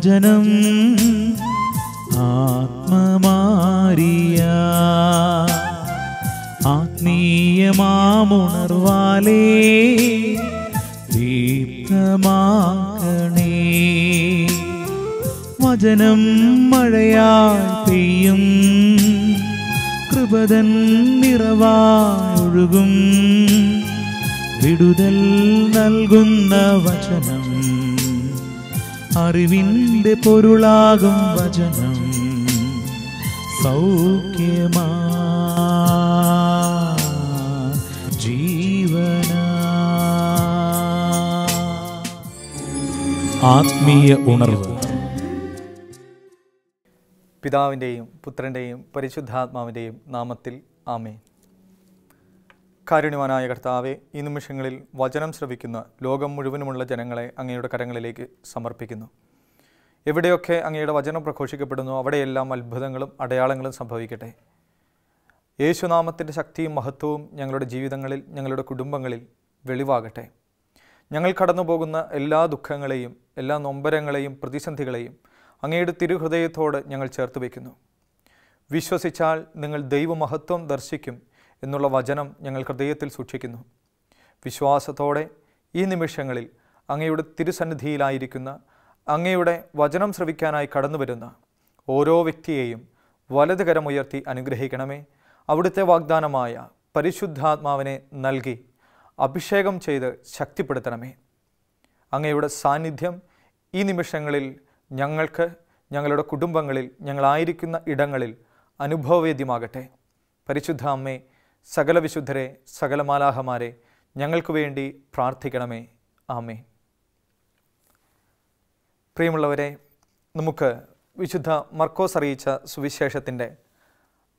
വചനം ആത്മമാരിയ ആത്മീയമാമുണർവാലേ ദീപ്തമാക്കണേ. വചനം മഴയായി പെയ്യും കൃപതൻ നിറവായൊഴുകും വിടുതൽ നൽകുന്ന വചനം അറിവിൻ്റെ പൊരുളാകും വചനം സൗഖ്യമാ ജീവന. ആത്മീയ ഉണർവ്. പിതാവിൻ്റെയും പുത്രൻ്റെയും പരിശുദ്ധാത്മാവിൻ്റെയും നാമത്തിൽ ആമേൻ. കാരുണ്യവാനായ കർത്താവെ, ഈ നിമിഷങ്ങളിൽ വചനം ശ്രവിക്കുന്ന ലോകം മുഴുവനുമുള്ള ജനങ്ങളെ അങ്ങയുടെ കരങ്ങളിലേക്ക് സമർപ്പിക്കുന്നു. എവിടെയൊക്കെ അങ്ങയുടെ വചനം പ്രഘോഷിക്കപ്പെടുന്നു അവിടെയെല്ലാം അത്ഭുതങ്ങളും അടയാളങ്ങളും സംഭവിക്കട്ടെ. യേശുനാമത്തിൻ്റെ ശക്തിയും മഹത്വവും ഞങ്ങളുടെ ജീവിതങ്ങളിൽ, ഞങ്ങളുടെ കുടുംബങ്ങളിൽ വെളിവാകട്ടെ. ഞങ്ങൾ കടന്നു പോകുന്ന എല്ലാ ദുഃഖങ്ങളെയും, എല്ലാ നൊമ്പരങ്ങളെയും, പ്രതിസന്ധികളെയും അങ്ങയുടെ തിരുഹൃദയത്തോട് ഞങ്ങൾ ചേർത്ത് വയ്ക്കുന്നു. വിശ്വസിച്ചാൽ നിങ്ങൾ ദൈവമഹത്വം ദർശിക്കും എന്നുള്ള വചനം ഞങ്ങൾ ഹൃദയത്തിൽ സൂക്ഷിക്കുന്നു. വിശ്വാസത്തോടെ ഈ നിമിഷങ്ങളിൽ അങ്ങയുടെ തിരുസന്നിധിയിലായിരിക്കുന്ന, അങ്ങയുടെ വചനം ശ്രവിക്കാനായി കടന്നു വരുന്ന ഓരോ വ്യക്തിയെയും വലത് കരമുയർത്തി അനുഗ്രഹിക്കണമേ. അവിടുത്തെ വാഗ്ദാനമായ പരിശുദ്ധാത്മാവിനെ നൽകി അഭിഷേകം ചെയ്ത് ശക്തിപ്പെടുത്തണമേ. അങ്ങയുടെ സാന്നിധ്യം ഈ നിമിഷങ്ങളിൽ ഞങ്ങൾക്ക്, ഞങ്ങളുടെ കുടുംബങ്ങളിൽ, ഞങ്ങളായിരിക്കുന്ന ഇടങ്ങളിൽ അനുഭവവേദ്യമാകട്ടെ. പരിശുദ്ധ അമ്മേ, സകല വിശുദ്ധരെ, സകല മാലാഹമാരെ ഞങ്ങൾക്ക് വേണ്ടി പ്രാർത്ഥിക്കണമേ. ആമേൻ. പ്രിയമുള്ളവരെ, നമുക്ക് വിശുദ്ധ മർക്കോസ് അറിയിച്ച സുവിശേഷത്തിൻ്റെ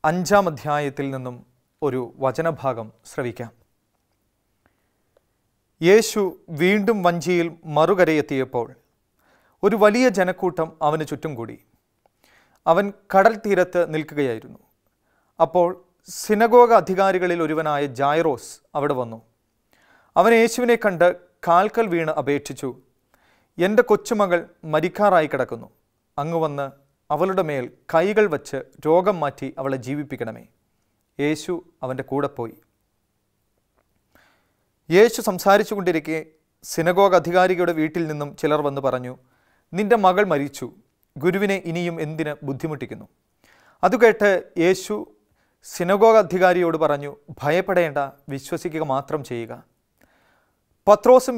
5-ാം അധ്യായത്തിൽ നിന്നും ഒരു വചനഭാഗം ശ്രവിക്കാം. യേശു വീണ്ടും വഞ്ചിയിൽ മറുകരയെത്തിയപ്പോൾ ഒരു വലിയ ജനക്കൂട്ടം അവന് ചുറ്റും കൂടി. അവൻ കടൽ തീരത്ത് നിൽക്കുകയായിരുന്നു. അപ്പോൾ സിനഗോഗ അധികാരികളിൽ ഒരുവനായ ജായിറോസ് അവിടെ വന്നു. അവൻ യേശുവിനെ കണ്ട് കാൽക്കൽ വീണ് അപേക്ഷിച്ചു, എൻ്റെ കൊച്ചുമകൾ മരിക്കാറായി കിടക്കുന്നു. അങ്ങ് വന്ന് അവളുടെ മേൽ കൈകൾ വച്ച് രോഗം മാറ്റി അവളെ ജീവിപ്പിക്കണമേ. യേശു അവൻ്റെ കൂടെ പോയി. യേശു സംസാരിച്ചു കൊണ്ടിരിക്കെ സിനഗോഗ അധികാരികളുടെ വീട്ടിൽ നിന്നും ചിലർ വന്ന് പറഞ്ഞു, നിന്റെ മകൾ മരിച്ചു, ഗുരുവിനെ ഇനിയും എന്തിന് ബുദ്ധിമുട്ടിക്കുന്നു? അതുകേട്ട് യേശു സിനഗോഗ അധികാരിയോട് പറഞ്ഞു, ഭയപ്പെടേണ്ട, വിശ്വസിക്കുക മാത്രം ചെയ്യുക. പത്രോസും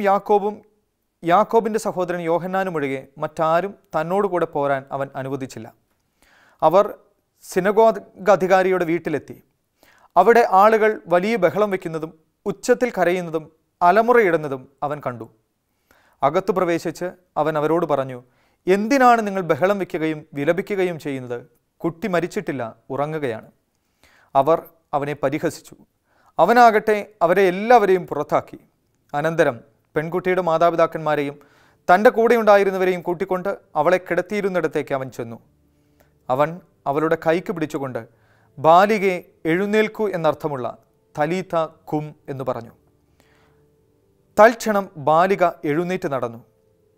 യാക്കോബിൻ്റെ സഹോദരൻ യോഹന്നാനും ഒഴികെ മറ്റാരും തന്നോടുകൂടെ പോരാൻ അവൻ അനുവദിച്ചില്ല. അവർ സിനഗോഗ അധികാരിയുടെ വീട്ടിലെത്തി. അവിടെ ആളുകൾ വലിയ ബഹളം വയ്ക്കുന്നതും ഉച്ചത്തിൽ കരയുന്നതും അലമുറയിടുന്നതും അവൻ കണ്ടു. അകത്തു പ്രവേശിച്ച് അവൻ അവരോട് പറഞ്ഞു, എന്തിനാണ് നിങ്ങൾ ബഹളം വയ്ക്കുകയും വിലപിക്കുകയും ചെയ്യുന്നത്? കുട്ടി മരിച്ചിട്ടില്ല, ഉറങ്ങുകയാണ്. അവർ അവനെ പരിഹസിച്ചു. അവനാകട്ടെ അവരെ എല്ലാവരെയും പുറത്താക്കി. അനന്തരം പെൺകുട്ടിയുടെ മാതാപിതാക്കന്മാരെയും തൻ്റെ കൂടെയുണ്ടായിരുന്നവരെയും കൂട്ടിക്കൊണ്ട് അവളെ കിടത്തിയിരുന്നിടത്തേക്ക് അവൻ ചെന്നു. അവൻ അവളുടെ കൈക്ക് പിടിച്ചുകൊണ്ട്, ബാലികെ എഴുന്നേൽക്കൂ എന്നർത്ഥമുള്ള തലീത്ത കും എന്ന് പറഞ്ഞു. തൽക്ഷണം ബാലിക എഴുന്നേറ്റ് നടന്നു.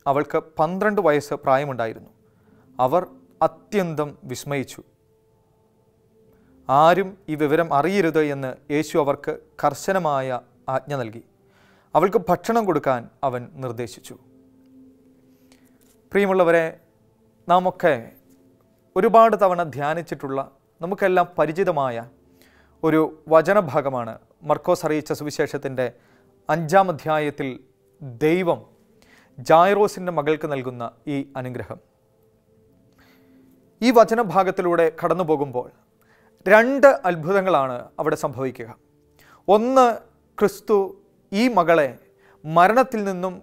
അവൾക്ക് 12 വയസ്സ് പ്രായമുണ്ടായിരുന്നു. അവർ അത്യന്തം വിസ്മയിച്ചു. ആരും ഈ വിവരം അറിയരുത് എന്ന് യേശു അവർക്ക് കർശനമായ ആജ്ഞ നൽകി. അവൾക്ക് ഭക്ഷണം കൊടുക്കാൻ അവൻ നിർദ്ദേശിച്ചു. പ്രിയമുള്ളവരെ, നാം ഒക്കെ ഒരുപാട് തവണ ധ്യാനിച്ചിട്ടുള്ള, നമുക്കെല്ലാം പരിചിതമായ ഒരു വചനഭാഗമാണ് മർക്കോസ് അറിയിച്ച സുവിശേഷത്തിൻ്റെ 5-ാം അധ്യായത്തിൽ ദൈവം ജായിറോസിൻ്റെ മകൾക്ക് നൽകുന്ന ഈ അനുഗ്രഹം. ഈ വചനഭാഗത്തിലൂടെ കടന്നു പോകുമ്പോൾ 2 അത്ഭുതങ്ങളാണ് അവിടെ സംഭവിക്കുക. ഒന്ന്, ക്രിസ്തു ഈ മകളെ മരണത്തിൽ നിന്നും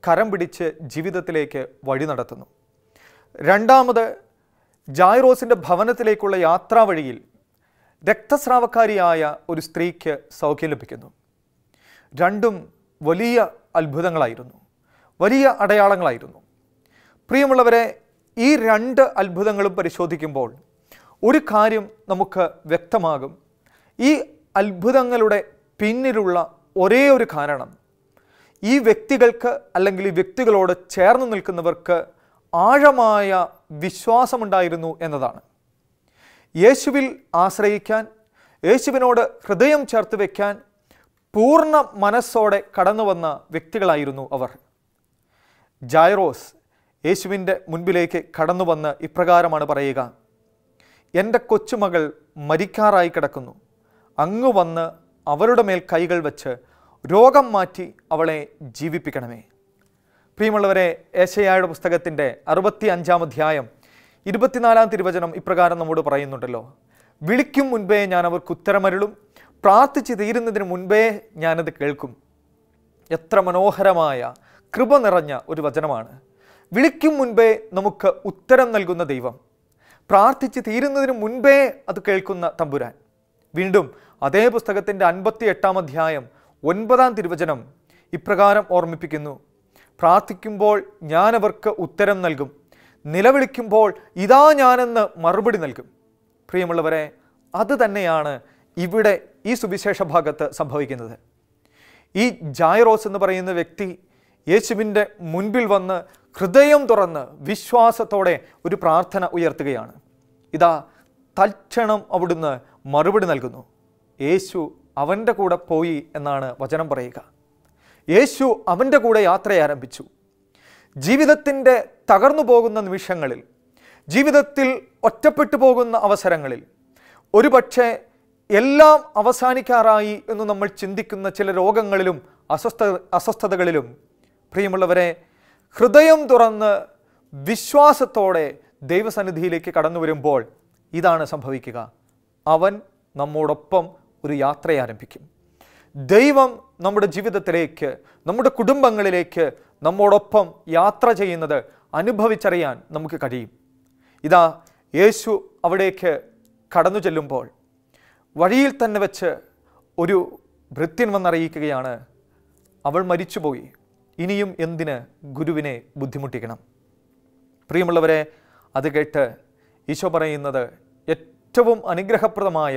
കരം പിടിച്ച് ജീവിതത്തിലേക്ക് വഴി നടത്തുന്നു. രണ്ടാമത്, ജായിറോസിൻ്റെ ഭവനത്തിലേക്കുള്ള യാത്രാവഴിയിൽ രക്തസ്രാവക്കാരിയായ ഒരു സ്ത്രീക്ക് സൗഖ്യം ലഭിക്കുന്നു. രണ്ടും വലിയ അത്ഭുതങ്ങളായിരുന്നു, വലിയ അടയാളങ്ങളായിരുന്നു. പ്രിയമുള്ളവരെ, ഈ 2 അത്ഭുതങ്ങളും പരിശോധിക്കുമ്പോൾ ഒരു കാര്യം നമുക്ക് വ്യക്തമാകും. ഈ അത്ഭുതങ്ങളുടെ പിന്നിലുള്ള ഒരേ ഒരു കാരണം, ഈ വ്യക്തികൾക്ക് അല്ലെങ്കിൽ ഈ വ്യക്തികളോട് ചേർന്ന് നിൽക്കുന്നവർക്ക് ആഴമായ വിശ്വാസമുണ്ടായിരുന്നു എന്നതാണ്. യേശുവിൽ ആശ്രയിക്കാൻ, യേശുവിനോട് ഹൃദയം ചേർത്ത് വയ്ക്കാൻ പൂർണ്ണ മനസ്സോടെ കടന്നു വന്ന വ്യക്തികളായിരുന്നു അവർ. ജായറോസ് യേശുവിൻ്റെ മുൻപിലേക്ക് കടന്നു വന്ന് ഇപ്രകാരമാണ് പറയുക: എൻ്റെ കൊച്ചുമകൾ മരിക്കാറായി കിടക്കുന്നു, അങ്ങ് വന്ന് അവളുടെ മേൽ കൈകൾ വെച്ച് രോഗം മാറ്റി അവളെ ജീവിപ്പിക്കണമേ. പ്രിയമുള്ളവരെ, യെശയ്യായുടെ പുസ്തകത്തിൻ്റെ 65-ാം അധ്യായം 24-ാം തിരുവചനം ഇപ്രകാരം നമ്മോട് പറയുന്നുണ്ടല്ലോ: വിളിക്കും മുൻപേ ഞാൻ അവർക്ക് ഉത്തരമരുളും, പ്രാർത്ഥിച്ച് തീരുന്നതിന് മുൻപേ ഞാനത് കേൾക്കും. എത്ര മനോഹരമായ കൃപ നിറഞ്ഞ ഒരു വചനമാണ്. വിളിക്കും മുൻപേ നമുക്ക് ഉത്തരം നൽകുന്ന ദൈവം, പ്രാർത്ഥിച്ച് തീരുന്നതിന് മുൻപേ അത് കേൾക്കുന്ന തമ്പുരാൻ. വീണ്ടും അതേ പുസ്തകത്തിൻ്റെ 58-ാം അധ്യായം 9-ാം തിരുവചനം ഇപ്രകാരം ഓർമ്മിപ്പിക്കുന്നു: പ്രാർത്ഥിക്കുമ്പോൾ ഞാനവർക്ക് ഉത്തരം നൽകും, നിലവിളിക്കുമ്പോൾ ഇതാ ഞാനെന്ന് മറുപടി നൽകും. പ്രിയമുള്ളവരെ, അത് തന്നെയാണ് ഇവിടെ ഈ സുവിശേഷ ഭാഗത്ത് സംഭവിക്കുന്നത്. ഈ ജായറോസ് എന്ന് പറയുന്ന വ്യക്തി യേശുവിൻ്റെ മുൻപിൽ വന്ന് ഹൃദയം തുറന്ന് വിശ്വാസത്തോടെ ഒരു പ്രാർത്ഥന ഉയർത്തുകയാണ്. ഇതാ തൽക്ഷണം അവിടുന്ന് മറുപടി നൽകുന്നു. യേശു അവൻ്റെ കൂടെ പോയി എന്നാണ് വചനം പറയുക. യേശു അവൻ്റെ കൂടെ യാത്ര ആരംഭിച്ചു. ജീവിതത്തിൻ്റെ തകർന്നു പോകുന്ന നിമിഷങ്ങളിൽ, ജീവിതത്തിൽ ഒറ്റപ്പെട്ടു പോകുന്ന അവസരങ്ങളിൽ, ഒരുപക്ഷെ എല്ലാം അവസാനിക്കാറായി എന്ന് നമ്മൾ ചിന്തിക്കുന്ന ചില രോഗങ്ങളിലും അസ്വസ്ഥതകളിലും പ്രിയമുള്ളവരെ, ഹൃദയം തുറന്ന് വിശ്വാസത്തോടെ ദൈവസന്നിധിയിലേക്ക് കടന്നു വരുമ്പോൾ ഇതാണ് സംഭവിക്കുക: അവൻ നമ്മോടൊപ്പം ഒരു യാത്ര ആരംഭിക്കും. ദൈവം നമ്മുടെ ജീവിതത്തിലേക്ക്, നമ്മുടെ കുടുംബങ്ങളിലേക്ക് നമ്മോടൊപ്പം യാത്ര ചെയ്യുന്നത് അനുഭവിച്ചറിയാൻ നമുക്ക് കഴിയും. ഇതാ യേശു അവിടേക്ക് കടന്നു ചെല്ലുമ്പോൾ വഴിയിൽ തന്നെ വെച്ച് ഒരു ഭൃത്യൻ വന്നറിയിക്കുകയാണ്: അവൾ മരിച്ചുപോയി, ഇനിയും എന്തിന് ഗുരുവിനെ ബുദ്ധിമുട്ടിക്കണം. പ്രിയമുള്ളവരെ, അത് കേട്ട് ഈശോ പറയുന്നത് ഏറ്റവും അനുഗ്രഹപ്രദമായ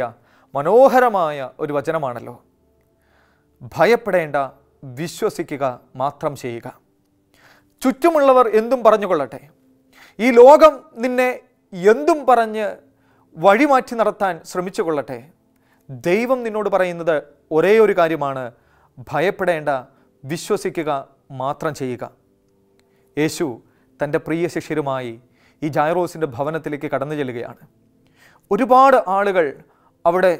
മനോഹരമായ ഒരു വചനമാണല്ലോ: ഭയപ്പെടേണ്ട, വിശ്വസിക്കുക മാത്രം ചെയ്യുക. ചുറ്റുമുള്ളവർ എന്തും പറഞ്ഞുകൊള്ളട്ടെ, ഈ ലോകം നിന്നെ എന്തും പറഞ്ഞ് വഴിമാറ്റി നടത്താൻ ശ്രമിച്ചു കൊള്ളട്ടെ, ദൈവം നിന്നോട് പറയുന്നത് ഒരേ ഒരു കാര്യമാണ്: ഭയപ്പെടേണ്ട, വിശ്വസിക്കുക മാത്രം ചെയ്യുക. യേശു തൻ്റെ പ്രിയ ശിഷ്യരുമായി ഈ ജായറോസിൻ്റെ ഭവനത്തിലേക്ക് കടന്നു ചെല്ലുകയാണ്. ഒരുപാട് ആളുകൾ അവിടെ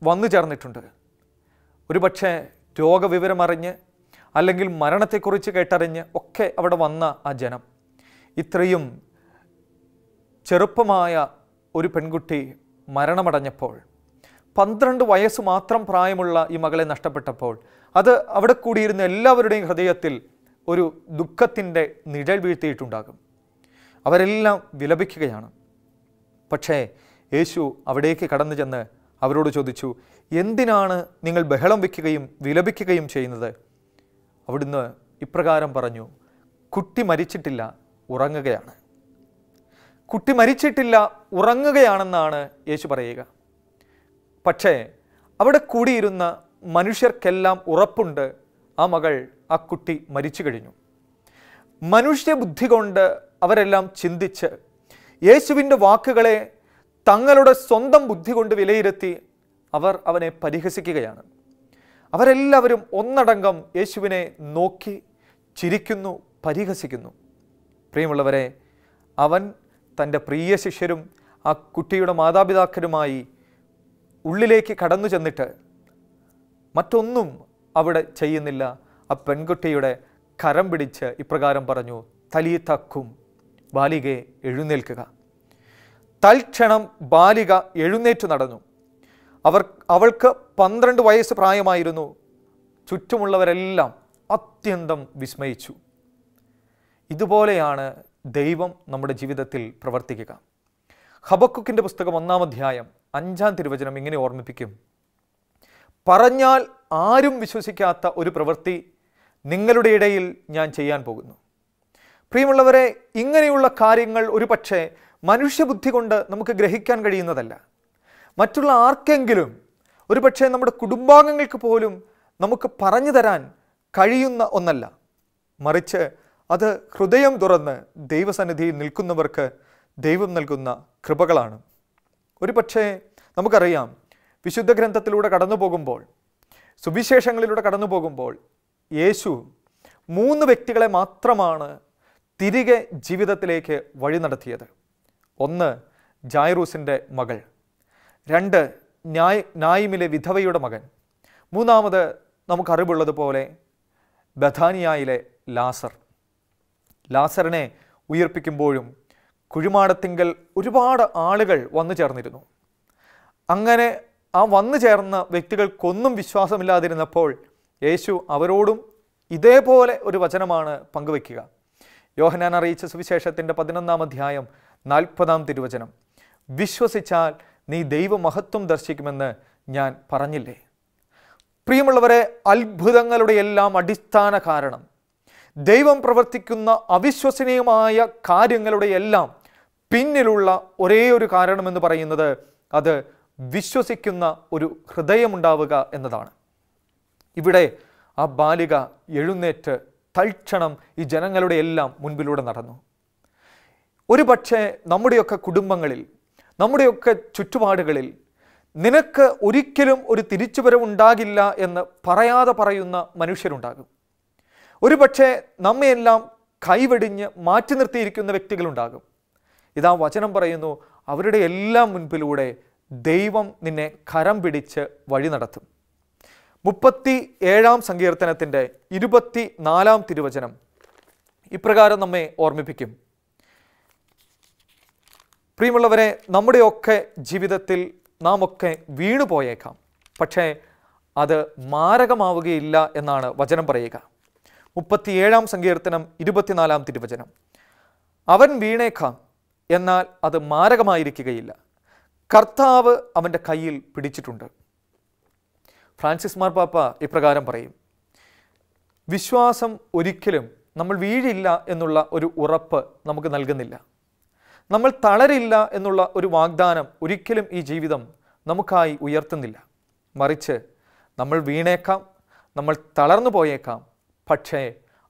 വന്നു ചേർന്നിട്ടുണ്ട്. ഒരുപക്ഷെ രോഗവിവരമറിഞ്ഞ് അല്ലെങ്കിൽ മരണത്തെക്കുറിച്ച് കേട്ടറിഞ്ഞ് ഒക്കെ അവിടെ വന്ന ആ ജനം, ഇത്രയും ചെറുപ്പമായ ഒരു പെൺകുട്ടി മരണമടഞ്ഞപ്പോൾ, 12 വയസ്സ് മാത്രം പ്രായമുള്ള ഈ മകളെ നഷ്ടപ്പെട്ടപ്പോൾ, അത് അവിടെ കൂടിയിരുന്ന എല്ലാവരുടെയും ഹൃദയത്തിൽ ഒരു ദുഃഖത്തിൻ്റെ നിഴൽ വീഴ്ത്തിയിട്ടുണ്ടാകും. അവരെല്ലാം വിലപിക്കുകയാണ്. പക്ഷേ യേശു അവിടേക്ക് കടന്നു ചെന്ന് അവരോട് ചോദിച്ചു: എന്തിനാണ് നിങ്ങൾ ബഹളം വയ്ക്കുകയും വിലപിക്കുകയും ചെയ്യുന്നത്? അവിടുന്ന് ഇപ്രകാരം പറഞ്ഞു: കുട്ടി മരിച്ചിട്ടില്ല, ഉറങ്ങുകയാണ്. കുട്ടി മരിച്ചിട്ടില്ല, ഉറങ്ങുകയാണെന്നാണ് യേശു പറയുക. പക്ഷേ അവിടെ കൂടിയിരുന്ന മനുഷ്യർക്കെല്ലാം ഉറപ്പുണ്ട്, ആ മകൾ, ആ കുട്ടി മരിച്ചു കഴിഞ്ഞു. മനുഷ്യബുദ്ധി കൊണ്ട് അവരെല്ലാം ചിന്തിച്ച് യേശുവിൻ്റെ വാക്കുകളെ തങ്ങളുടെ സ്വന്തം ബുദ്ധി കൊണ്ട് വിലയിരുത്തി അവർ അവനെ പരിഹസിക്കുകയാണ്. അവരെല്ലാവരും ഒന്നടങ്കം യേശുവിനെ നോക്കി ചിരിക്കുന്നു, പരിഹസിക്കുന്നു. പ്രിയമുള്ളവരെ, അവൻ തൻ്റെ പ്രിയ ശിഷ്യരും ആ കുട്ടിയുടെ മാതാപിതാക്കളുമായി ഉള്ളിലേക്ക് കടന്നു ചെന്നിട്ട് മറ്റൊന്നും അവിടെ ചെയ്യുന്നില്ല. ആ പെൺകുട്ടിയുടെ കരം പിടിച്ച് ഇപ്രകാരം പറഞ്ഞു: തലീതക്കും, ബാലികയെ എഴുന്നേൽക്കുക. തൽക്ഷണം ബാലിക എഴുന്നേറ്റു നടന്നു. അവൾക്ക് 12 വയസ്സ് പ്രായമായിരുന്നു. ചുറ്റുമുള്ളവരെല്ലാം അത്യന്തം വിസ്മയിച്ചു. ഇതുപോലെയാണ് ദൈവം നമ്മുടെ ജീവിതത്തിൽ പ്രവർത്തിക്കുക. ഹബക്കുക്കിൻ്റെ പുസ്തകം 1-ാം അധ്യായം 5-ാം തിരുവചനം ഇങ്ങനെ ഓർമ്മിപ്പിക്കും: പറഞ്ഞാൽ ആരും വിശ്വസിക്കാത്ത ഒരു പ്രവൃത്തി നിങ്ങളുടെ ഇടയിൽ ഞാൻ ചെയ്യാൻ പോകുന്നു. പ്രിയമുള്ളവരെ, ഇങ്ങനെയുള്ള കാര്യങ്ങൾ ഒരു പക്ഷേ മനുഷ്യബുദ്ധി കൊണ്ട് നമുക്ക് ഗ്രഹിക്കാൻ കഴിയുന്നതല്ല. മറ്റുള്ള ആർക്കെങ്കിലും, ഒരു പക്ഷേ നമ്മുടെ കുടുംബാംഗങ്ങൾക്ക് പോലും നമുക്ക് പറഞ്ഞു തരാൻ കഴിയുന്ന ഒന്നല്ല. മറിച്ച് അത് ഹൃദയം തുറന്ന് ദൈവസന്നിധിയിൽ നിൽക്കുന്നവർക്ക് ദൈവം നൽകുന്ന കൃപകളാണ്. ഒരു പക്ഷേ നമുക്കറിയാം, വിശുദ്ധ ഗ്രന്ഥത്തിലൂടെ കടന്നു പോകുമ്പോൾ, സുവിശേഷങ്ങളിലൂടെ കടന്നു പോകുമ്പോൾ യേശു 3 വ്യക്തികളെ മാത്രമാണ് തിരികെ ജീവിതത്തിലേക്ക് വഴി നടത്തിയത്. 1 ജായിറൂസിൻ്റെ മകൾ, 2 നായിമിലെ വിധവയുടെ മകൻ, 3 നമുക്കറിവുള്ളതുപോലെ ബഥാനിയായിലെ ലാസറിനെ ഉയർപ്പിക്കുമ്പോഴും കുഴിമാടത്തിങ്കൽ ഒരുപാട് ആളുകൾ വന്നു ചേർന്നിരുന്നു. അങ്ങനെ ആ വന്നു ചേർന്ന വ്യക്തികൾക്കൊന്നും വിശ്വാസമില്ലാതിരുന്നപ്പോൾ യേശു അവരോടും ഇതേപോലെ ഒരു വചനമാണ് പങ്കുവയ്ക്കുക. യോഹന്നാൻ അറിയിച്ച സുവിശേഷത്തിൻ്റെ 11-ാം അധ്യായം 40-ാം തിരുവചനം, വിശ്വസിച്ചാൽ നീ ദൈവമഹത്വം ദർശിക്കുമെന്ന് ഞാൻ പറഞ്ഞില്ലേ. പ്രിയമുള്ളവരെ, അത്ഭുതങ്ങളുടെ എല്ലാം അടിസ്ഥാന കാരണം, ദൈവം പ്രവർത്തിക്കുന്ന അവിശ്വസനീയമായ കാര്യങ്ങളുടെ എല്ലാം പിന്നിലുള്ള ഒരേ ഒരു കാരണമെന്ന് പറയുന്നത് അത് വിശ്വസിക്കുന്ന ഒരു ഹൃദയമുണ്ടാവുക എന്നതാണ്. ഇവിടെ ആ ബാലിക എഴുന്നേറ്റ് തൽക്ഷണം ഈ ജനങ്ങളുടെ എല്ലാം മുൻപിലൂടെ നടന്നു. ഒരു പക്ഷേ നമ്മുടെയൊക്കെ കുടുംബങ്ങളിൽ, നമ്മുടെയൊക്കെ ചുറ്റുപാടുകളിൽ നിനക്ക് ഒരിക്കലും ഒരു തിരിച്ചുവരവുണ്ടാകില്ല എന്ന് പറയാതെ പറയുന്ന മനുഷ്യരുണ്ടാകും. ഒരു പക്ഷേ നമ്മയെല്ലാം കൈവെടിഞ്ഞ് മാറ്റി നിർത്തിയിരിക്കുന്ന വ്യക്തികളുണ്ടാകും. ഇതാ വചനം പറയുന്നു, അവരുടെ എല്ലാം മുൻപിലൂടെ ദൈവം നിന്നെ കരം പിടിച്ച് വഴി നടത്തും. 37-ാം സങ്കീർത്തനത്തിൻ്റെ 24-ാം തിരുവചനം ഇപ്രകാരം നമ്മെ ഓർമ്മിപ്പിക്കും. പ്രിയമുള്ളവരെ, നമ്മുടെയൊക്കെ ജീവിതത്തിൽ നാം ഒക്കെ വീണു പോയേക്കാം, പക്ഷേ അത് മാരകമാവുകയില്ല എന്നാണ് വചനം പറയുക. 37-ാം സങ്കീർത്തനം 24-ാം തിരുവചനം, അവൻ വീണേക്കാം, എന്നാൽ അത് മാരകമായിരിക്കുകയില്ല, കർത്താവ് അവൻ്റെ കയ്യിൽ പിടിച്ചിട്ടുണ്ട്. ഫ്രാൻസിസ് മാർപ്പാപ്പ ഇപ്രകാരം പറയും, വിശ്വാസം ഒരിക്കലും നമ്മൾ വീഴില്ല എന്നുള്ള ഒരു ഉറപ്പ് നമുക്ക് നൽകുന്നില്ല. നമ്മൾ തളരില്ല എന്നുള്ള ഒരു വാഗ്ദാനം ഒരിക്കലും ഈ ജീവിതം നമുക്കായി ഉയർത്തുന്നില്ല. മറിച്ച് നമ്മൾ വീണേക്കാം, നമ്മൾ തളർന്നു പോയേക്കാം, പക്ഷേ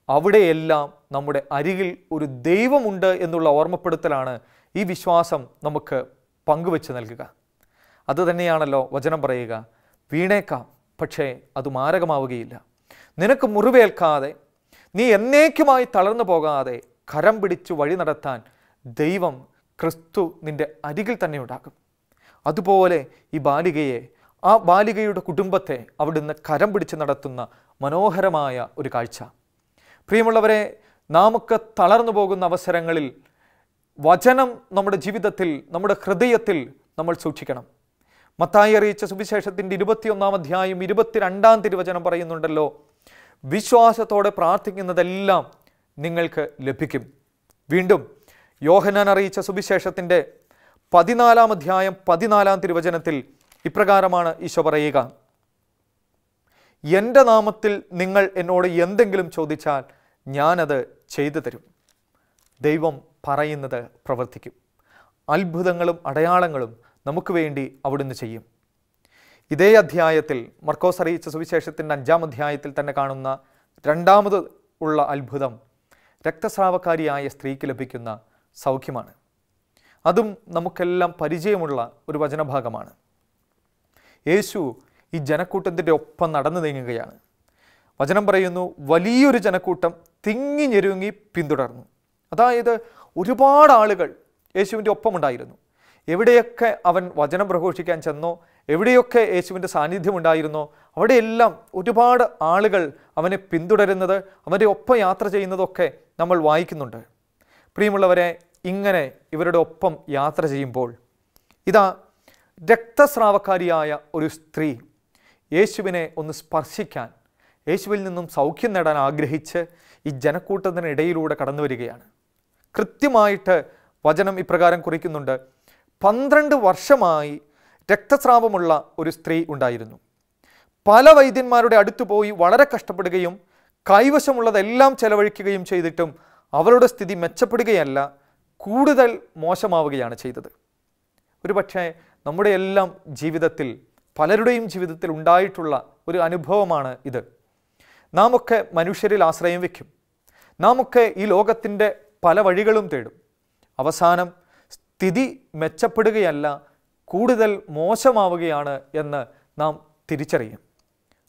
അവിടെയെല്ലാം നമ്മുടെ അരികിൽ ഒരു ദൈവമുണ്ട് എന്നുള്ള ഓർമ്മപ്പെടുത്തലാണ് ഈ വിശ്വാസം നമുക്ക് പങ്കുവെച്ച് നൽകുക. അതുതന്നെയാണല്ലോ വചനം പറയുക, വീണേക്കാം, പക്ഷേ അത് മാരകമാവുകയില്ല. നിനക്ക് മുറിവേൽക്കാതെ, നീ എന്നേക്കുമായി തളർന്നു പോകാതെ കരം പിടിച്ച് വഴി നടത്താൻ ദൈവം, ക്രിസ്തു നിൻ്റെ അരികിൽ തന്നെ ഉണ്ടാകും. അതുപോലെ ഈ ബാലികയെ, ആ ബാലികയുടെ കുടുംബത്തെ അവിടുന്ന് കരം പിടിച്ച് നടത്തുന്ന മനോഹരമായ ഒരു കാഴ്ച. പ്രിയമുള്ളവരെ, നാമൊക്കെ തളർന്നു പോകുന്ന അവസരങ്ങളിൽ വചനം നമ്മുടെ ജീവിതത്തിൽ, നമ്മുടെ ഹൃദയത്തിൽ നമ്മൾ സൂക്ഷിക്കണം. മത്തായി അറിയിച്ച സുവിശേഷത്തിൻ്റെ 21-ാം അധ്യായം 22-ാം തിരുവചനം പറയുന്നുണ്ടല്ലോ, വിശ്വാസത്തോടെ പ്രാർത്ഥിക്കുന്നതെല്ലാം നിങ്ങൾക്ക് ലഭിക്കും. വീണ്ടും യോഹന്നാൻ അറിയിച്ച സുവിശേഷത്തിൻ്റെ 14-ാം അധ്യായം 14-ാം തിരുവചനത്തിൽ ഇപ്രകാരമാണ് ഈശോ പറയുക, എൻ്റെ നാമത്തിൽ നിങ്ങൾ എന്നോട് എന്തെങ്കിലും ചോദിച്ചാൽ ഞാനത് ചെയ്തു തരും. ദൈവം പറയുന്നത് പ്രവർത്തിക്കും. അത്ഭുതങ്ങളും അടയാളങ്ങളും നമുക്ക് വേണ്ടി അവിടുന്ന് ചെയ്യും. ഇതേ അധ്യായത്തിൽ, മർക്കോസ് അറിയിച്ച സുവിശേഷത്തിൻ്റെ 5-ാം അധ്യായത്തിൽ തന്നെ കാണുന്ന രണ്ടാമത് ഉള്ള അത്ഭുതം രക്തസ്രാവക്കാരിയായ സ്ത്രീക്ക് ലഭിക്കുന്ന സൗഖ്യമാണ്. അതും നമുക്കെല്ലാം പരിചയമുള്ള ഒരു വചനഭാഗമാണ്. യേശു ഈ ജനക്കൂട്ടത്തിൻ്റെ ഒപ്പം നടന്നു നീങ്ങുകയാണ്. വചനം പറയുന്നു, വലിയൊരു ജനക്കൂട്ടം തിങ്ങി ഞെരുങ്ങി പിന്തുടർന്നു. അതായത് ഒരുപാട് ആളുകൾ യേശുവിൻ്റെ ഒപ്പമുണ്ടായിരുന്നു. എവിടെയൊക്കെ അവൻ വചനം പ്രഘോഷിക്കാൻ ചെന്നോ, എവിടെയൊക്കെ യേശുവിൻ്റെ സാന്നിധ്യം ഉണ്ടായിരുന്നോ, അവിടെയെല്ലാം ഒരുപാട് ആളുകൾ അവനെ പിന്തുടരുന്നത്, അവൻ്റെ ഒപ്പം യാത്ര ചെയ്യുന്നതൊക്കെ നമ്മൾ വായിക്കുന്നുണ്ട്. പ്രിയമുള്ളവരെ, ഇങ്ങനെ ഇവരുടെ ഒപ്പം യാത്ര ചെയ്യുമ്പോൾ ഇതാ രക്തസ്രാവക്കാരിയായ ഒരു സ്ത്രീ യേശുവിനെ ഒന്ന് സ്പർശിക്കാൻ, യേശുവിൽ നിന്നും സൗഖ്യം നേടാൻ ആഗ്രഹിച്ച് ഈ ജനക്കൂട്ടത്തിനിടയിലൂടെ കടന്നു വരികയാണ്. കൃത്യമായിട്ട് വചനം ഇപ്രകാരം കുറിക്കുന്നുണ്ട്, 12 വർഷമായി രക്തസ്രാവമുള്ള ഒരു സ്ത്രീ ഉണ്ടായിരുന്നു. പല വൈദ്യന്മാരുടെ അടുത്ത് പോയി വളരെ കഷ്ടപ്പെടുകയും കൈവശമുള്ളതെല്ലാം ചെലവഴിക്കുകയും ചെയ്തിട്ടും അവളുടെ സ്ഥിതി മെച്ചപ്പെടുകയല്ല, കൂടുതൽ മോശമാവുകയാണ് ചെയ്തത്. ഒരു പക്ഷേ നമ്മുടെ എല്ലാം ജീവിതത്തിൽ, പലരുടെയും ജീവിതത്തിൽ ഉണ്ടായിട്ടുള്ള ഒരു അനുഭവമാണ് ഇത്. നാം ഒക്കെ മനുഷ്യരിൽ ആശ്രയം വയ്ക്കും. നാമൊക്കെ ഈ ലോകത്തിൻ്റെ പല വഴികളും തേടും. അവസാനം സ്ഥിതി മെച്ചപ്പെടുകയല്ല, കൂടുതൽ മോശമാവുകയാണ് എന്ന് നാം തിരിച്ചറിയും.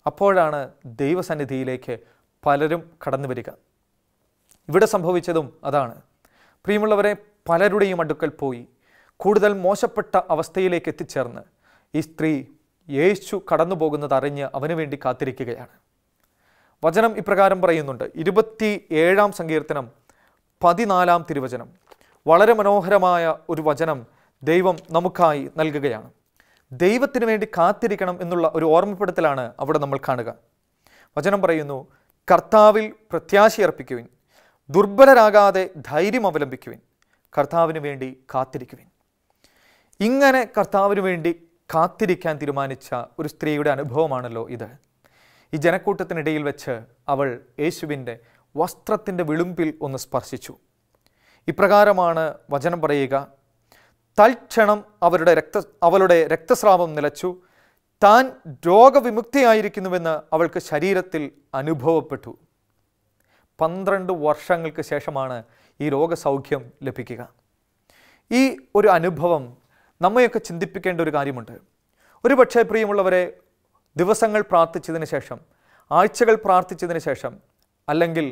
അപ്പോഴാണ് ദൈവസന്നിധിയിലേക്ക് പലരും കടന്നു വരിക. ഇവിടെ സംഭവിച്ചതും അതാണ്. പ്രിയമുള്ളവരെ, പലരുടെയും അടുക്കൽ പോയി കൂടുതൽ മോശപ്പെട്ട അവസ്ഥയിലേക്ക് എത്തിച്ചേർന്ന് ഈ സ്ത്രീ യേശു കടന്നു പോകുന്നത് അറിഞ്ഞ് അവന് വേണ്ടി കാത്തിരിക്കുകയാണ്. വചനം ഇപ്രകാരം പറയുന്നുണ്ട്. 27-ാം സങ്കീർത്തനം 14-ാം തിരുവചനം. വളരെ മനോഹരമായ ഒരു വചനം ദൈവം നമുക്കായി നൽകുകയാണ്. ദൈവത്തിന് വേണ്ടി കാത്തിരിക്കണം എന്നുള്ള ഒരു ഓർമ്മപ്പെടുത്തലാണ് അവിടെ നമ്മൾ കാണുക. വചനം പറയുന്നു, കർത്താവിൽ പ്രത്യാശയർപ്പിക്കുവിൻ, ദുർബലരാകാതെ ധൈര്യം അവലംബിക്കുവിൻ, കർത്താവിന് വേണ്ടി കാത്തിരിക്കുവിൻ. ഇങ്ങനെ കർത്താവിന് വേണ്ടി കാത്തിരിക്കാൻ തീരുമാനിച്ച ഒരു സ്ത്രീയുടെ അനുഭവമാണല്ലോ ഇത്. ഈ ജനക്കൂട്ടത്തിനിടയിൽ വെച്ച് അവൾ യേശുവിൻ്റെ വസ്ത്രത്തിൻ്റെ വിളുമ്പിൽ ഒന്ന് സ്പർശിച്ചു. ഇപ്രകാരമാണ് വചനം പറയുക, തൽക്ഷണം അവളുടെ രക്തസ്രാവം നിലച്ചു, താൻ രോഗവിമുക്തിയായിരിക്കുന്നുവെന്ന് അവൾക്ക് ശരീരത്തിൽ അനുഭവപ്പെട്ടു. 12 വർഷങ്ങൾക്ക് ശേഷമാണ് ഈ രോഗസൗഖ്യം ലഭിക്കുക. ഈ ഒരു അനുഭവം നമ്മയൊക്കെ ചിന്തിപ്പിക്കേണ്ട ഒരു കാര്യമുണ്ട്. ഒരുപക്ഷെ പ്രിയമുള്ളവരെ, ദിവസങ്ങൾ പ്രാർത്ഥിച്ചതിന് ശേഷം, ആഴ്ചകൾ പ്രാർത്ഥിച്ചതിന് ശേഷം, അല്ലെങ്കിൽ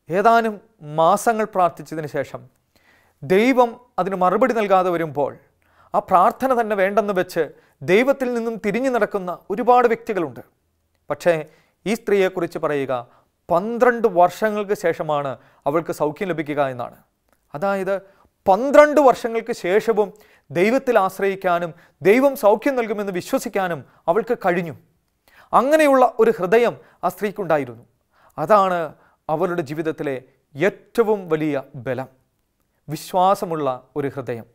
ഏതാനും മാസങ്ങൾ പ്രാർത്ഥിച്ചതിന് ശേഷം ദൈവം അതിന് മറുപടി നൽകാതെ വരുമ്പോൾ ആ പ്രാർത്ഥന തന്നെ വേണ്ടെന്ന് വെച്ച് ദൈവത്തിൽ നിന്നും തിരിഞ്ഞു നടക്കുന്ന ഒരുപാട് വ്യക്തികളുണ്ട്. പക്ഷേ ഈ സ്ത്രീയെക്കുറിച്ച് പറയുക 12 വർഷങ്ങൾക്ക് ശേഷമാണ് അവൾക്ക് സൗഖ്യം ലഭിക്കുക എന്നാണ്. അതായത് 12 വർഷങ്ങൾക്ക് ശേഷവും ദൈവത്തിൽ ആശ്രയിക്കാനും ദൈവം സൗഖ്യം നൽകുമെന്ന് വിശ്വസിക്കാനും അവൾക്ക് കഴിഞ്ഞു. അങ്ങനെയുള്ള ഒരു ഹൃദയം ആ സ്ത്രീക്കുണ്ടായിരുന്നു. അതാണ് അവളുടെ ജീവിതത്തിലെ ഏറ്റവും വലിയ ബലം, വിശ്വാസമുള്ള ഒരു ഹൃദയം.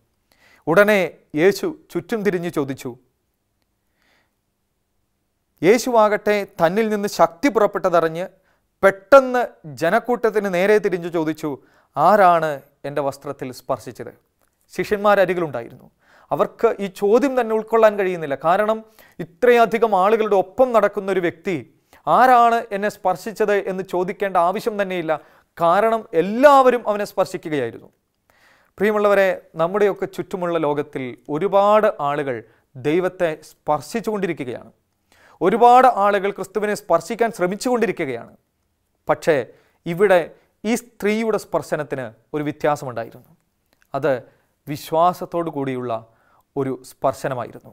ഉടനെ യേശു ചുറ്റും തിരിഞ്ഞ് ചോദിച്ചു. യേശുവാകട്ടെ തന്നിൽ നിന്ന് ശക്തി പുറപ്പെട്ടതറിഞ്ഞ് പെട്ടെന്ന് ജനക്കൂട്ടത്തിന് നേരെ തിരിഞ്ഞു ചോദിച്ചു, ആരാണ് എൻ്റെ വസ്ത്രത്തിൽ സ്പർശിച്ചത്? ശിഷ്യന്മാരരികിലുണ്ടായിരുന്നു. അവർക്ക് ഈ ചോദ്യം തന്നെ ഉൾക്കൊള്ളാൻ കഴിയുന്നില്ല. കാരണം ഇത്രയധികം ആളുകളുടെ ഒപ്പം നടക്കുന്ന ഒരു വ്യക്തി ആരാണ് എന്നെ സ്പർശിച്ചത് എന്ന് ചോദിക്കേണ്ട ആവശ്യം തന്നെയില്ല. കാരണം എല്ലാവരും അവനെ സ്പർശിക്കുകയായിരുന്നു. പ്രിയമുള്ളവരെ, നമ്മുടെയൊക്കെ ചുറ്റുമുള്ള ലോകത്തിൽ ഒരുപാട് ആളുകൾ ദൈവത്തെ സ്പർശിച്ചുകൊണ്ടിരിക്കുകയാണ്. ഒരുപാട് ആളുകൾ ക്രിസ്തുവിനെ സ്പർശിക്കാൻ ശ്രമിച്ചുകൊണ്ടിരിക്കുകയാണ്. പക്ഷേ ഇവിടെ ഈ സ്ത്രീയുടെ സ്പർശനത്തിന് ഒരു വ്യത്യാസമുണ്ടായിരുന്നു. അത് വിശ്വാസത്തോടു കൂടിയുള്ള ഒരു സ്പർശനമായിരുന്നു.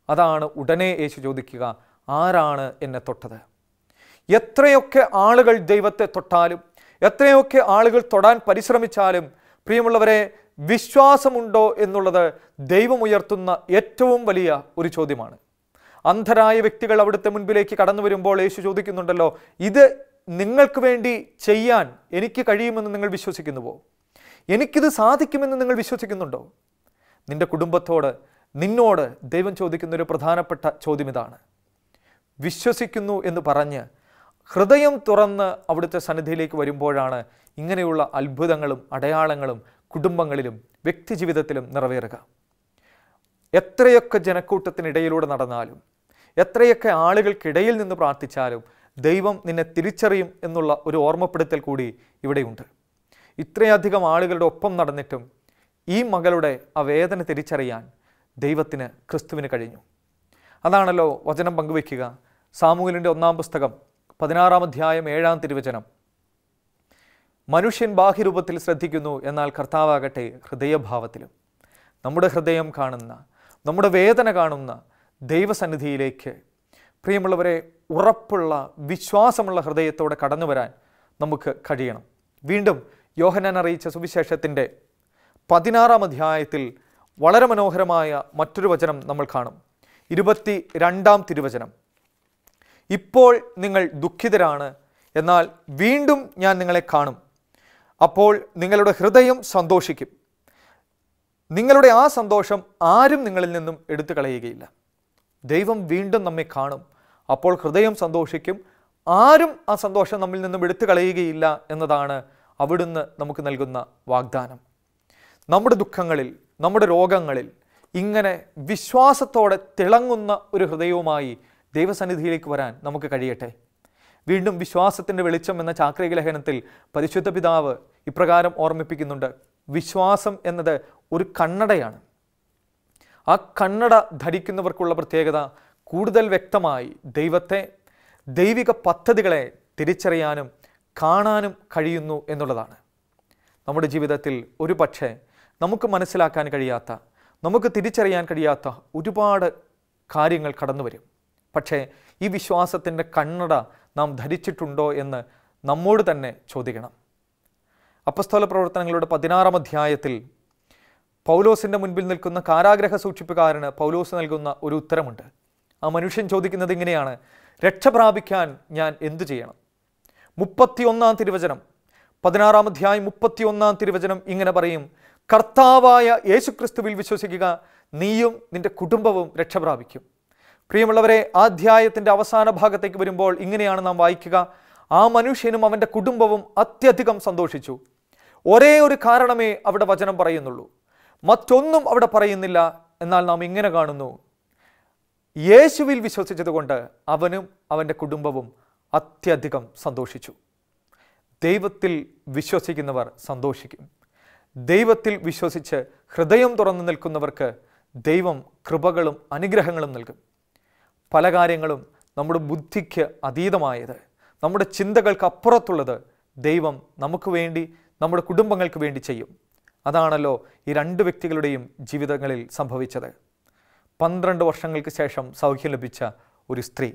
അതാണ് ഉടനെ യേശു ചോദിക്കുക, ആരാണ് എന്നെ തൊട്ടത്? എത്രയൊക്കെ ആളുകൾ ദൈവത്തെ തൊട്ടാലും, എത്രയൊക്കെ ആളുകൾ തൊടാൻ പരിശ്രമിച്ചാലും, പ്രിയമുള്ളവരെ, വിശ്വാസമുണ്ടോ എന്നുള്ളത് ദൈവം ഉയർത്തുന്ന ഏറ്റവും വലിയ ഒരു ചോദ്യമാണ്. അന്ധരായ വ്യക്തികൾ അവിടുത്തെ മുൻപിലേക്ക് കടന്നു വരുമ്പോൾ യേശു ചോദിക്കുന്നുണ്ടല്ലോ, ഇത് നിങ്ങൾക്ക് വേണ്ടി ചെയ്യാൻ എനിക്ക് കഴിയുമെന്ന് നിങ്ങൾ വിശ്വസിക്കുന്നുവോ? എനിക്കിത് സാധിക്കുമെന്ന് നിങ്ങൾ വിശ്വസിക്കുന്നുണ്ടോ? നിന്റെ കുടുംബത്തോട്, നിന്നോട് ദൈവം ചോദിക്കുന്ന ഒരു പ്രധാനപ്പെട്ട ചോദ്യം ഇതാണ്. വിശ്വസിക്കുന്നു എന്ന് പറഞ്ഞ് ഹൃദയം തുറന്ന് അവിടുത്തെ സന്നിധിയിലേക്ക് വരുമ്പോഴാണ് ഇങ്ങനെയുള്ള അത്ഭുതങ്ങളും അടയാളങ്ങളും കുടുംബങ്ങളിലും വ്യക്തിജീവിതത്തിലും നിറവേറുക. എത്രയൊക്കെ ജനക്കൂട്ടത്തിനിടയിലൂടെ നടന്നാലും, എത്രയൊക്കെ ആളുകൾക്കിടയിൽ നിന്ന് പ്രാർത്ഥിച്ചാലും ദൈവം നിന്നെ തിരിച്ചറിയും എന്നുള്ള ഒരു ഓർമ്മപ്പെടുത്തൽ കൂടി ഇവിടെയുണ്ട്. ഇത്രയധികം ആളുകളുടെ ഒപ്പം നടന്നിട്ടും ഈ മകളുടെ ആ വേദന തിരിച്ചറിയാൻ ദൈവത്തിന്, ക്രിസ്തുവിന് കഴിഞ്ഞു. അതാണല്ലോ വചനം പങ്കുവയ്ക്കുക. സാമൂവേലിൻ്റെ 1-ാം പുസ്തകം 16-ാം അധ്യായം 7-ാം തിരുവചനം. മനുഷ്യൻ ബാഹ്യരൂപത്തിൽ ശ്രദ്ധിക്കുന്നു, എന്നാൽ കർത്താവാകട്ടെ ഹൃദയഭാവത്തിലും. നമ്മുടെ ഹൃദയം കാണുന്ന, നമ്മുടെ വേദന കാണുന്ന ദൈവസന്നിധിയിലേക്ക് പ്രിയമുള്ളവരെ ഉറപ്പുള്ള വിശ്വാസമുള്ള ഹൃദയത്തോടെ കടന്നു വരാൻ നമുക്ക് കഴിയണം. വീണ്ടും യോഹന്നാൻ അറിയിച്ച സുവിശേഷത്തിൻ്റെ 16-ാം അധ്യായത്തിൽ വളരെ മനോഹരമായ മറ്റൊരു വചനം നമ്മൾ കാണും. 22-ാം തിരുവചനം. ഇപ്പോൾ നിങ്ങൾ ദുഃഖിതരാണ്, എന്നാൽ വീണ്ടും ഞാൻ നിങ്ങളെ കാണും. അപ്പോൾ നിങ്ങളുടെ ഹൃദയം സന്തോഷിക്കും. നിങ്ങളുടെ ആ സന്തോഷം ആരും നിങ്ങളിൽ നിന്നും എടുത്തു കളയുകയില്ല. ദൈവം വീണ്ടും നമ്മെ കാണും. അപ്പോൾ ഹൃദയം സന്തോഷിക്കും. ആരും ആ സന്തോഷം നമ്മിൽ നിന്നും എടുത്തു കളയുകയില്ല എന്നതാണ് അവിടുന്ന് നമുക്ക് നൽകുന്ന വാഗ്ദാനം. നമ്മുടെ ദുഃഖങ്ങളിൽ, നമ്മുടെ രോഗങ്ങളിൽ ഇങ്ങനെ വിശ്വാസത്തോടെ തിളങ്ങുന്ന ഒരു ഹൃദയവുമായി ദൈവസന്നിധിയിലേക്ക് വരാൻ നമുക്ക് കഴിയട്ടെ. വീണ്ടും വിശ്വാസത്തിൻ്റെ വെളിച്ചം എന്ന ചാക്രിക ലേഖനത്തിൽ പരിശുദ്ധ പിതാവ് ഇപ്രകാരം ഓർമ്മിപ്പിക്കുന്നുണ്ട്: വിശ്വാസം എന്നത് ഒരു കണ്ണടയാണ്. ആ കണ്ണട ധരിക്കുന്നവർക്കുള്ള പ്രത്യേകത കൂടുതൽ വ്യക്തമായി ദൈവത്തെ, ദൈവിക പദ്ധതികളെ തിരിച്ചറിയാനും കാണാനും കഴിയുന്നു എന്നുള്ളതാണ്. നമ്മുടെ ജീവിതത്തിൽ ഒരു പക്ഷേ നമുക്ക് മനസ്സിലാക്കാൻ കഴിയാത്ത, നമുക്ക് തിരിച്ചറിയാൻ കഴിയാത്ത ഒരുപാട് കാര്യങ്ങൾ കടന്നു വരും. പക്ഷേ ഈ വിശ്വാസത്തിൻ്റെ കണ്ണട നാം ധരിച്ചിട്ടുണ്ടോ എന്ന് നമ്മോട് തന്നെ ചോദിക്കണം. അപ്പസ്തോല പ്രവർത്തനങ്ങളുടെ 16-ാം അധ്യായത്തിൽ പൗലോസിൻ്റെ മുൻപിൽ നിൽക്കുന്ന കാരാഗ്രഹ സൂക്ഷിപ്പുകാരന് പൗലോസ് നൽകുന്ന ഒരു ഉത്തരമുണ്ട്. ആ മനുഷ്യൻ ചോദിക്കുന്നത് ഇങ്ങനെയാണ്: രക്ഷ പ്രാപിക്കാൻ ഞാൻ എന്തു ചെയ്യണം? 31-ാം തിരുവചനം, 16-ാം അധ്യായം 31-ാം തിരുവചനം ഇങ്ങനെ പറയും: കർത്താവായ യേശുക്രിസ്തുവിൽ വിശ്വസിക്കുക, നീയും നിന്റെ കുടുംബവും രക്ഷ പ്രാപിക്കും. പ്രിയമുള്ളവരെ, ആ അധ്യായത്തിൻ്റെ അവസാന ഭാഗത്തേക്ക് വരുമ്പോൾ ഇങ്ങനെയാണ് നാം വായിക്കുക: ആ മനുഷ്യനും അവൻ്റെ കുടുംബവും അത്യധികം സന്തോഷിച്ചു. ഒരേ ഒരു കാരണമേ അവിടെ വചനം പറയുന്നുള്ളൂ, മറ്റൊന്നും അവിടെ പറയുന്നില്ല. എന്നാൽ നാം ഇങ്ങനെ കാണുന്നു: യേശുവിൽ വിശ്വസിച്ചതുകൊണ്ട് അവനും അവൻ്റെ കുടുംബവും അത്യധികം സന്തോഷിച്ചു. ദൈവത്തിൽ വിശ്വസിക്കുന്നവർ സന്തോഷിക്കും. ദൈവത്തിൽ വിശ്വസിച്ച് ഹൃദയം തുറന്നു നിൽക്കുന്നവർക്ക് ദൈവം കൃപകളും അനുഗ്രഹങ്ങളും നൽകും. പല കാര്യങ്ങളും നമ്മുടെ ബുദ്ധിക്ക് അതീതമായത്, നമ്മുടെ ചിന്തകൾക്ക് അപ്പുറത്തുള്ളത് ദൈവം നമുക്ക് വേണ്ടി, നമ്മുടെ കുടുംബങ്ങൾക്ക് വേണ്ടി ചെയ്യും. അതാണല്ലോ ഈ 2 വ്യക്തികളുടെയും ജീവിതങ്ങളിൽ സംഭവിച്ചത്. 12 വർഷങ്ങൾക്ക് ശേഷം സൗഖ്യം ലഭിച്ച ഒരു സ്ത്രീ,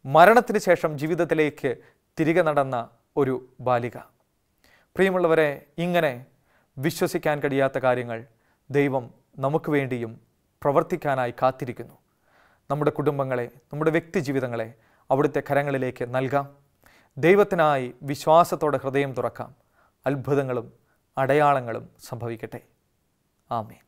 മരണത്തിന് ശേഷം ജീവിതത്തിലേക്ക് തിരികെ നടന്ന ഒരു ബാലിക. പ്രിയമുള്ളവരെ, ഇങ്ങനെ വിശ്വസിക്കാൻ കഴിയാത്ത കാര്യങ്ങൾ ദൈവം നമുക്ക് വേണ്ടിയും പ്രവർത്തിക്കാനായി കാത്തിരിക്കുന്നു. നമ്മുടെ കുടുംബങ്ങളെ, നമ്മുടെ വ്യക്തി ജീവിതങ്ങളെ അവിടുത്തെ കരങ്ങളിലേക്ക് നൽകാം. ദൈവത്തിനായി വിശ്വാസത്തോടെ ഹൃദയം തുറക്കാം. അത്ഭുതങ്ങളും അടയാളങ്ങളും സംഭവിക്കട്ടെ. ആമേൻ.